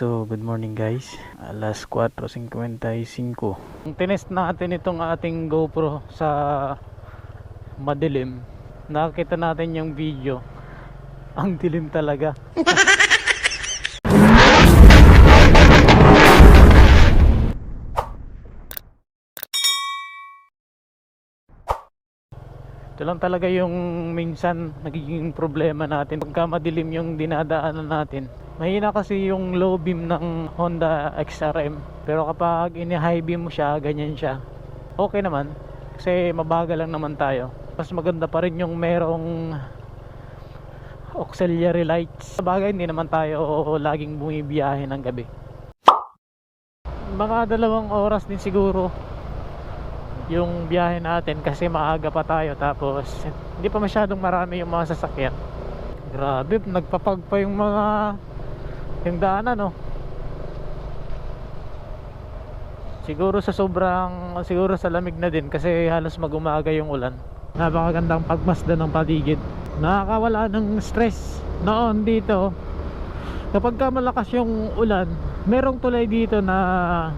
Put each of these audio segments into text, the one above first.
So, good morning guys. Alas 4:55. Tinest natin itong ating GoPro sa madilim. Nakita natin yung video. Ang dilim talaga. Ito lang talaga yung minsan nagiging problema natin pagka madilim yung dinadaanan natin. Mahina kasi yung low beam ng Honda XRM, pero kapag ini-high beam mo siya, ganyan siya. Okay naman kasi mabagal lang naman tayo. Mas maganda pa rin yung merong auxiliary lights. Sabagay hindi naman tayo laging bumibiyahe ng gabi. Mga 2 oras din siguro yung biyahe natin kasi maaga pa tayo, tapos hindi pa masyadong marami yung mga sasakyan. Grabe, nagpapag pa yung daanan, no? Siguro sa lamig na din kasi halos mag-umaga yung ulan. Napakagandang pagmasdan ng paligid. Nakakawala ng stress noon dito. Kapag ka malakas yung ulan, merong tulay dito na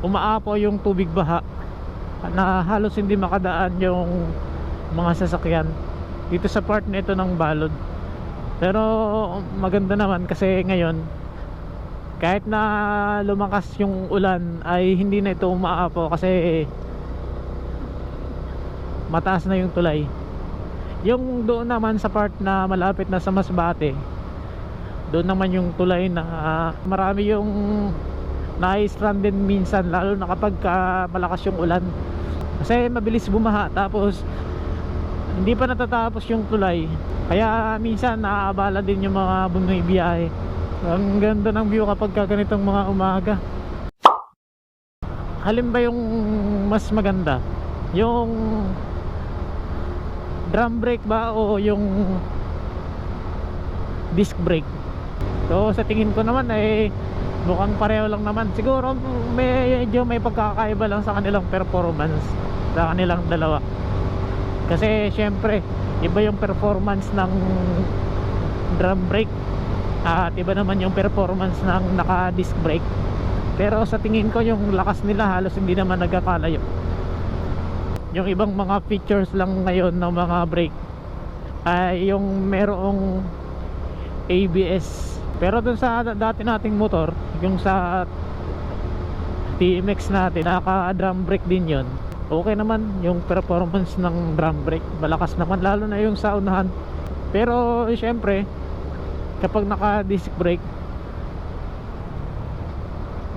umaapaw yung tubig baha na halos hindi makadaan yung mga sasakyan dito sa part nito ng Balod. Pero maganda naman kasi ngayon kahit na lumakas yung ulan ay hindi na ito umaapaw kasi mataas na yung tulay. Yung doon naman sa part na malapit na sa Masbate, doon naman yung tulay na marami yung na-stranded minsan, lalo na kapag malakas yung ulan kasi mabilis bumaha, tapos hindi pa natatapos yung tulay, kaya minsan naaabala din yung mga bumibiyahe. Ang ganda ng view kapag ganitong mga umaga. Halin ba yung mas maganda, yung drum brake ba o yung disc brake? So sa tingin ko naman ay mukhang pareho lang naman. Siguro medyo may pagkakaiba lang sa kanilang performance, sa kanilang dalawa. Kasi syempre iba yung performance ng drum brake at iba naman yung performance ng naka disc brake. Pero sa tingin ko yung lakas nila halos hindi naman nagkakalayo. Yung ibang mga features lang ngayon ng mga brake ay yung merong ABS. Pero dun sa dati nating motor, yung sa TMX natin, naka drum brake din yon. Okay naman yung performance ng drum brake, malakas naman lalo na yung sa unahan. Pero syempre kapag naka disc brake,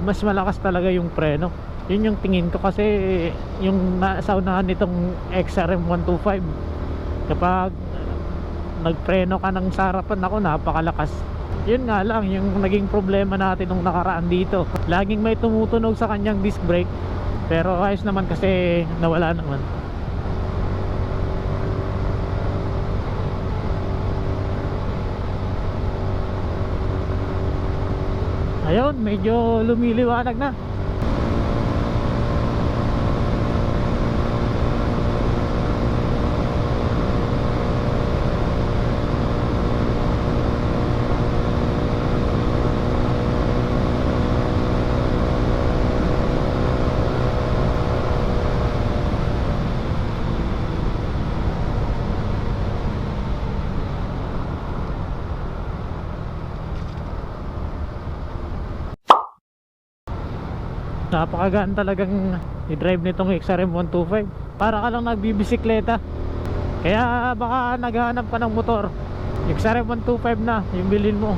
mas malakas talaga yung preno. Yun yung tingin ko kasi yung sa unahan nitong XRM 125, kapag nagpreno ka ng sarapan, ako napakalakas. Yun nga lang yung naging problema natin nung nakaraan dito, laging may tumutunog sa kanyang disc brake. Pero ayos naman kasi nawala naman. Ayun, medyo lumiliwanag na. Napakagaan talagang i-drive nitong XRM 125. Para ka lang nagbibisikleta. Kaya baka naghahanap ka ng motor, XRM 125 na yung bilhin mo.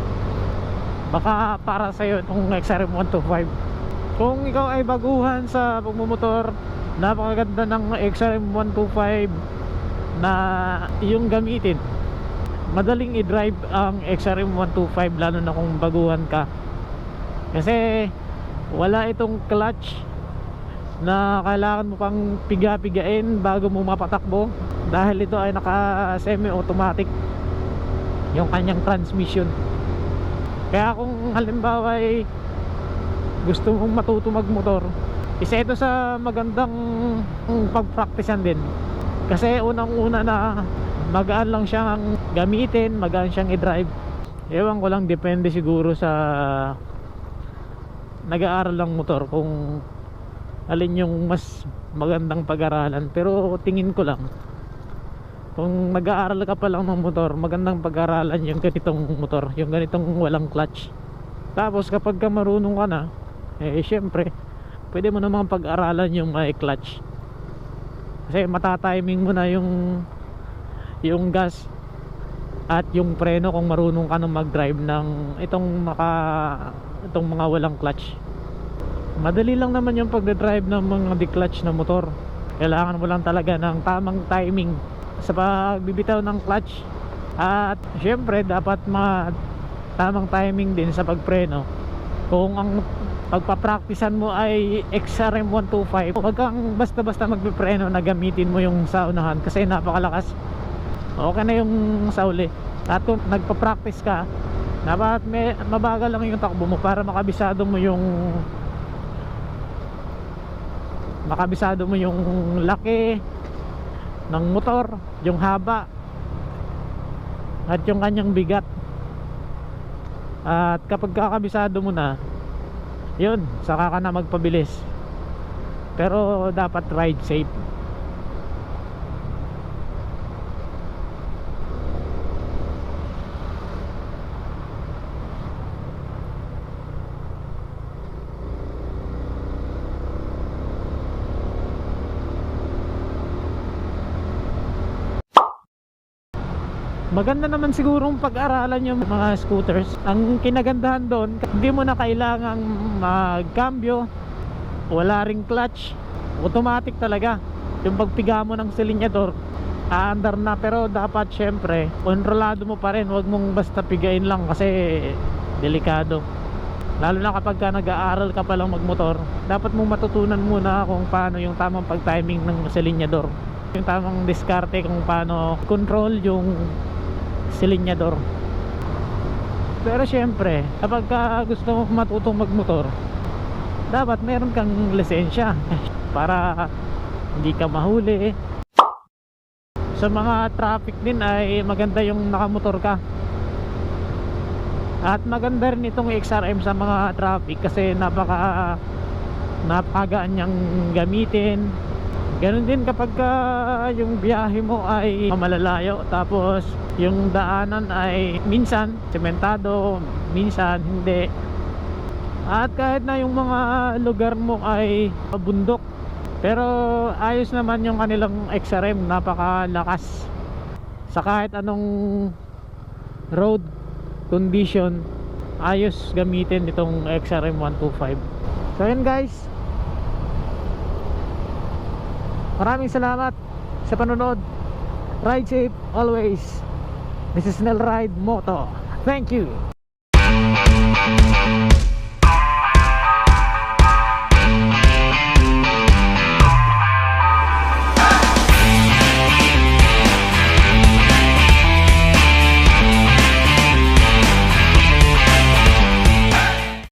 Baka para sa'yo itong XRM 125. Kung ikaw ay baguhan sa pagmumotor, napakaganda ng XRM 125 na yung gamitin. Madaling i-drive ang XRM 125 lalo na kung baguhan ka. Kasi wala itong clutch na kailangan mo pang piga-pigain bago mo mapatakbo, dahil ito ay naka semi-automatic yung kanyang transmission. Kaya kung halimbawa ay gusto mong matuto magmotor, isa ito sa magandang pagpraktisan din. Kasi unang-una na magaan lang siyang gamitin, magaan siyang i-drive. Ewan ko lang, depende siguro sa nag-aaral ng motor kung alin yung mas magandang pag-aralan. Pero tingin ko lang, kung nag-aaral ka pa lang ng motor, magandang pag-aralan yung ganitong motor, yung ganitong walang clutch. Tapos kapag ka marunong ka na, eh syempre pwede mo namang pag-aralan yung may clutch, kasi matatiming mo na yung gas at yung preno kung marunong ka nang mag-drive ng itong mga walang clutch. Madali lang naman yung pagdadrive ng mga di-clutch na motor. Kailangan mo lang talaga ng tamang timing sa pagbibitaw ng clutch, at syempre dapat tamang timing din sa pagpreno. Kung ang pagpapraktisan mo ay XRM 125, huwag kang basta-basta magpipreno na gamitin mo yung sa unahan kasi napakalakas. Okay na yung sa uli. At kung nagpa-practice ka, dapat mabagal lang yung takbo mo para makabisado mo yung laki ng motor, yung haba at yung kanyang bigat. At kapag kakabisado mo na yun, saka ka na magpabilis. Pero dapat ride safe. Maganda naman sigurong pag-aralan yung mga scooters. Ang kinagandahan doon, hindi mo na kailangang magkambyo, wala ring clutch, automatic talaga. Yung pagpiga mo ng silinyador, aandar na. Pero dapat syempre kontrolado mo pa rin, huwag mong basta pigain lang kasi delikado. Lalo na kapag ka nag-aaral ka pa lang magmotor, dapat mong matutunan muna kung paano yung tamang pag-timing ng silinyador, yung tamang diskarte kung paano control yung silinyador. Pero syempre kapag ka gusto mo matutong magmotor, dapat meron kang lisensya para hindi ka mahuli. Sa mga traffic din ay maganda yung nakamotor ka. At maganda rin itong XRM sa mga traffic kasi napakagaan niyang gamitin. Ganon din kapag yung biyahe mo ay malalayo, tapos yung daanan ay minsan sementado, minsan hindi. At kahit na yung mga lugar mo ay bundok, pero ayos naman yung kanilang XRM, napakalakas sa kahit anong road condition. Ayos gamitin itong XRM 125. So yun guys, maraming salamat sa panonood. Ride safe always. This is Nel Ride Moto. Thank you.